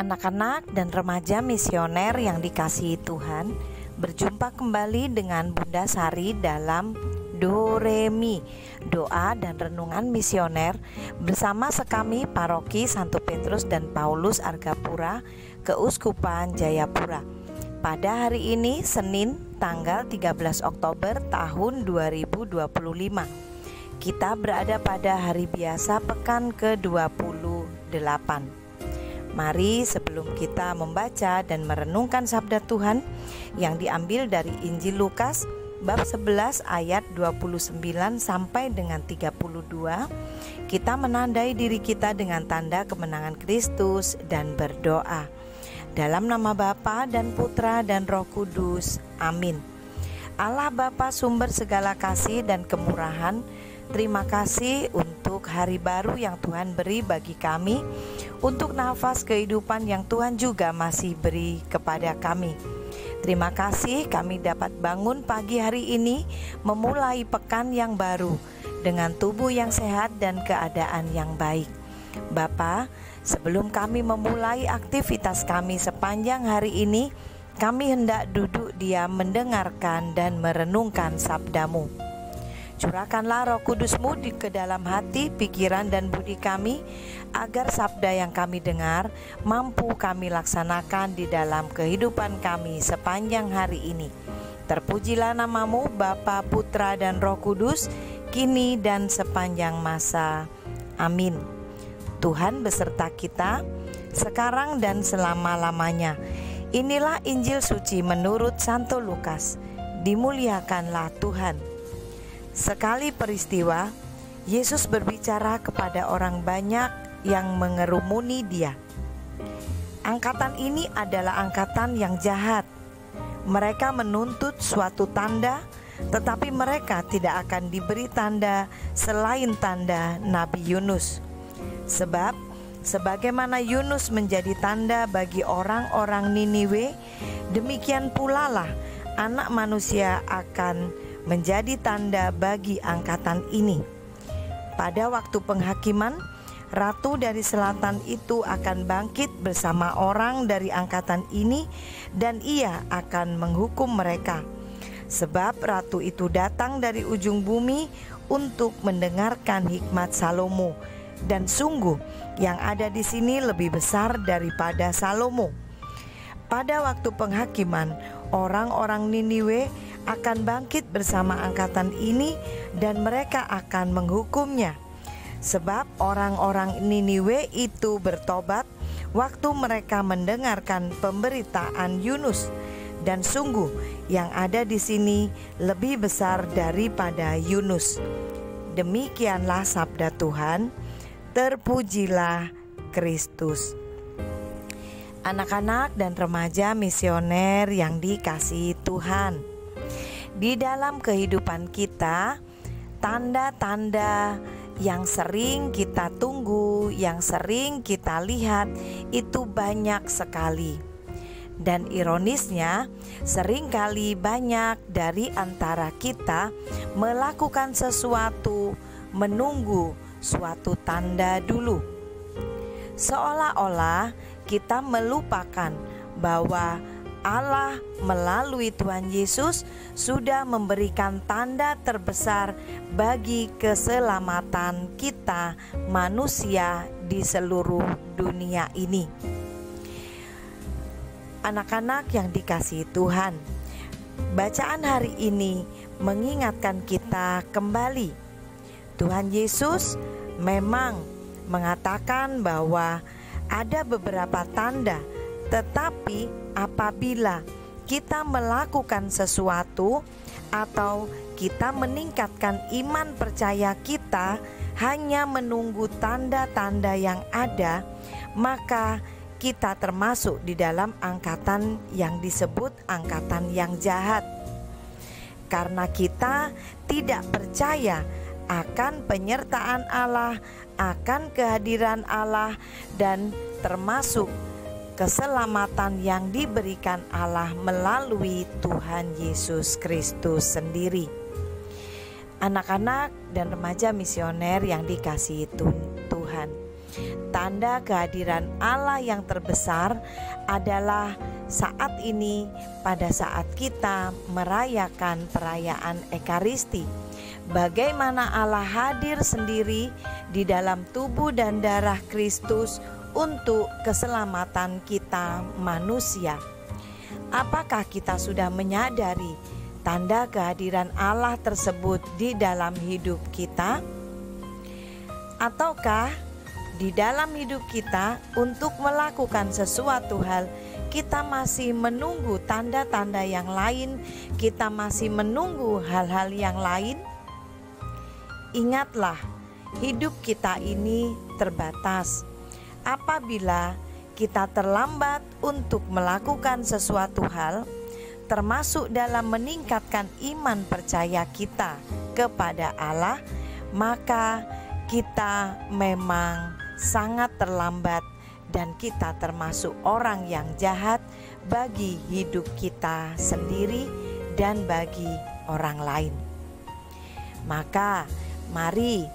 Anak-anak dan remaja misioner yang dikasihi Tuhan, berjumpa kembali dengan Bunda Sari dalam Do Re Mi, doa dan renungan misioner bersama sekami Paroki Santo Petrus dan Paulus Argapura, Keuskupan Jayapura. Pada hari ini Senin tanggal 13 Oktober tahun 2025. Kita berada pada hari biasa pekan ke-28. Mari sebelum kita membaca dan merenungkan sabda Tuhan yang diambil dari Injil Lukas bab 11 ayat 29 sampai dengan 32, kita menandai diri kita dengan tanda kemenangan Kristus dan berdoa. Dalam nama Bapa dan Putra dan Roh Kudus. Amin. Allah Bapa sumber segala kasih dan kemurahan, terima kasih untuk hari baru yang Tuhan beri bagi kami, untuk nafas kehidupan yang Tuhan juga masih beri kepada kami. Terima kasih kami dapat bangun pagi hari ini, memulai pekan yang baru dengan tubuh yang sehat dan keadaan yang baik. Bapa, sebelum kami memulai aktivitas kami sepanjang hari ini, kami hendak duduk diam mendengarkan dan merenungkan sabda-Mu. Curahkanlah Roh Kudus-Mu ke dalam hati, pikiran dan budi kami, agar sabda yang kami dengar mampu kami laksanakan di dalam kehidupan kami sepanjang hari ini. Terpujilah nama-Mu Bapa, Putra dan Roh Kudus, kini dan sepanjang masa. Amin. Tuhan beserta kita, sekarang dan selama-lamanya. Inilah Injil suci menurut Santo Lukas. Dimuliakanlah Tuhan. Sekali peristiwa, Yesus berbicara kepada orang banyak yang mengerumuni Dia. Angkatan ini adalah angkatan yang jahat. Mereka menuntut suatu tanda, tetapi mereka tidak akan diberi tanda selain tanda Nabi Yunus. Sebab sebagaimana Yunus menjadi tanda bagi orang-orang Niniwe, demikian pula lah Anak Manusia akan menjadi tanda bagi angkatan ini. Pada waktu penghakiman, ratu dari selatan itu akan bangkit bersama orang dari angkatan ini, dan ia akan menghukum mereka. Sebab ratu itu datang dari ujung bumi untuk mendengarkan hikmat Salomo, dan sungguh yang ada di sini lebih besar daripada Salomo. Pada waktu penghakiman, orang-orang Niniwe akan bangkit bersama angkatan ini, dan mereka akan menghukumnya. Sebab orang-orang Niniwe itu bertobat waktu mereka mendengarkan pemberitaan Yunus, dan sungguh yang ada di sini lebih besar daripada Yunus. Demikianlah sabda Tuhan. Terpujilah Kristus. Anak-anak dan remaja misioner yang dikasihi Tuhan, di dalam kehidupan kita, tanda-tanda yang sering kita tunggu, yang sering kita lihat, itu banyak sekali. Dan ironisnya, seringkali banyak dari antara kita melakukan sesuatu menunggu suatu tanda dulu. Seolah-olah kita melupakan bahwa Allah melalui Tuhan Yesus sudah memberikan tanda terbesar bagi keselamatan kita manusia di seluruh dunia ini. Anak-anak yang dikasihi Tuhan, bacaan hari ini mengingatkan kita kembali. Tuhan Yesus memang mengatakan bahwa ada beberapa tanda, tetapi apabila kita melakukan sesuatu atau kita meningkatkan iman percaya kita hanya menunggu tanda-tanda yang ada, maka kita termasuk di dalam angkatan yang disebut angkatan yang jahat. Karena kita tidak percaya akan penyertaan Allah, akan kehadiran Allah, dan termasuk keselamatan yang diberikan Allah melalui Tuhan Yesus Kristus sendiri. Anak-anak dan remaja misioner yang dikasihi Tuhan, Tanda kehadiran Allah yang terbesar adalah saat ini, pada saat kita merayakan perayaan Ekaristi. Bagaimana Allah hadir sendiri di dalam tubuh dan darah Kristus untuk keselamatan kita manusia. Apakah kita sudah menyadari tanda kehadiran Allah tersebut di dalam hidup kita? Ataukah di dalam hidup kita untuk melakukan sesuatu hal, kita masih menunggu tanda-tanda yang lain, kita masih menunggu hal-hal yang lain? Ingatlah, hidup kita ini terbatas. Apabila kita terlambat untuk melakukan sesuatu hal, termasuk dalam meningkatkan iman percaya kita kepada Allah, maka kita memang sangat terlambat dan kita termasuk orang yang jahat bagi hidup kita sendiri dan bagi orang lain. Maka mari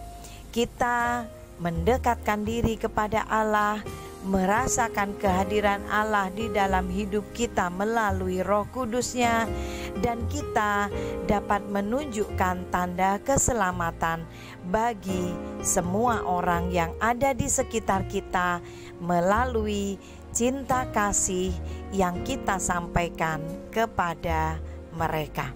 kita mendekatkan diri kepada Allah, merasakan kehadiran Allah di dalam hidup kita melalui Roh Kudus-Nya, dan kita dapat menunjukkan tanda keselamatan bagi semua orang yang ada di sekitar kita melalui cinta kasih yang kita sampaikan kepada mereka.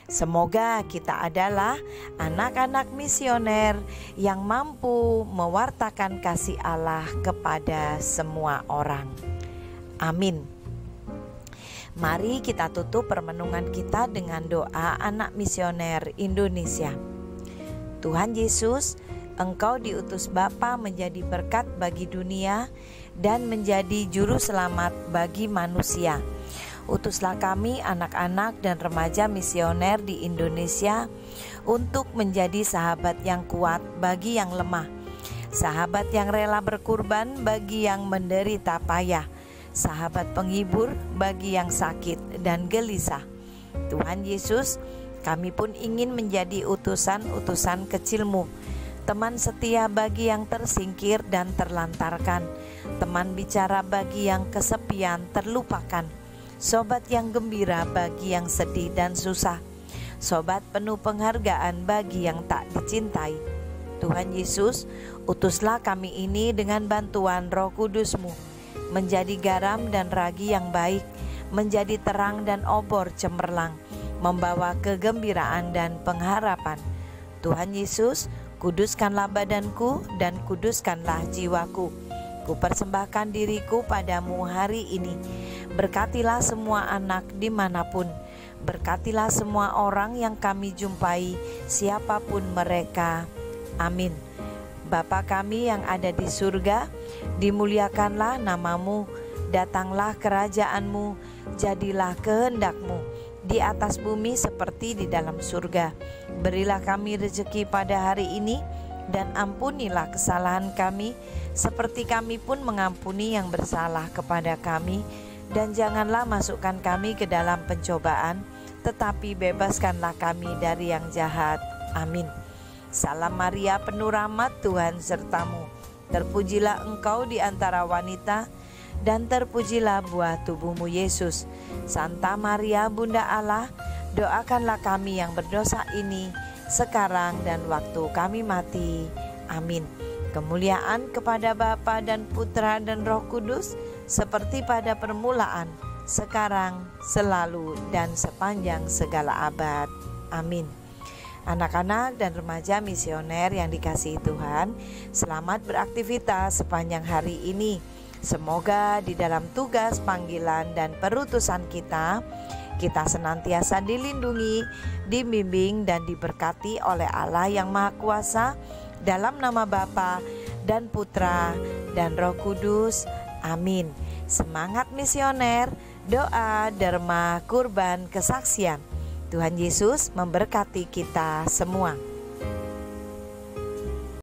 Semoga kita adalah anak-anak misioner yang mampu mewartakan kasih Allah kepada semua orang. Amin. Mari kita tutup permenungan kita dengan doa anak misioner Indonesia. Tuhan Yesus, Engkau diutus Bapa menjadi berkat bagi dunia dan menjadi juru selamat bagi manusia. Utuslah kami anak-anak dan remaja misioner di Indonesia untuk menjadi sahabat yang kuat bagi yang lemah, sahabat yang rela berkorban bagi yang menderita payah, sahabat penghibur bagi yang sakit dan gelisah. Tuhan Yesus, kami pun ingin menjadi utusan-utusan kecil-Mu, teman setia bagi yang tersingkir dan terlantarkan, teman bicara bagi yang kesepian terlupakan, sobat yang gembira bagi yang sedih dan susah, sobat penuh penghargaan bagi yang tak dicintai. Tuhan Yesus, utuslah kami ini dengan bantuan Roh Kudus-Mu, menjadi garam dan ragi yang baik, menjadi terang dan obor cemerlang, membawa kegembiraan dan pengharapan. Tuhan Yesus, kuduskanlah badanku dan kuduskanlah jiwaku. Kupersembahkan diriku padamu hari ini. Berkatilah semua anak dimanapun. Berkatilah semua orang yang kami jumpai, siapapun mereka. Amin. Bapa kami yang ada di surga, dimuliakanlah namamu. Datanglah kerajaanmu, jadilah kehendak-Mu di atas bumi seperti di dalam surga. Berilah kami rezeki pada hari ini, dan ampunilah kesalahan kami, seperti kami pun mengampuni yang bersalah kepada kami. Dan janganlah masukkan kami ke dalam pencobaan, tetapi bebaskanlah kami dari yang jahat. Amin. Salam Maria, penuh rahmat, Tuhan sertamu. Terpujilah engkau di antara wanita, dan terpujilah buah tubuhmu Yesus. Santa Maria, Bunda Allah, doakanlah kami yang berdosa ini, sekarang dan waktu kami mati. Amin. Kemuliaan kepada Bapa dan Putra dan Roh Kudus, seperti pada permulaan, sekarang, selalu, dan sepanjang segala abad. Amin. Anak-anak dan remaja misioner yang dikasihi Tuhan, selamat beraktivitas sepanjang hari ini. Semoga di dalam tugas, panggilan, dan perutusan kita senantiasa dilindungi, dibimbing, dan diberkati oleh Allah yang Maha Kuasa, dalam nama Bapa dan Putra dan Roh Kudus. Amin. Semangat misioner, doa, derma, kurban, kesaksian. Tuhan Yesus memberkati kita semua.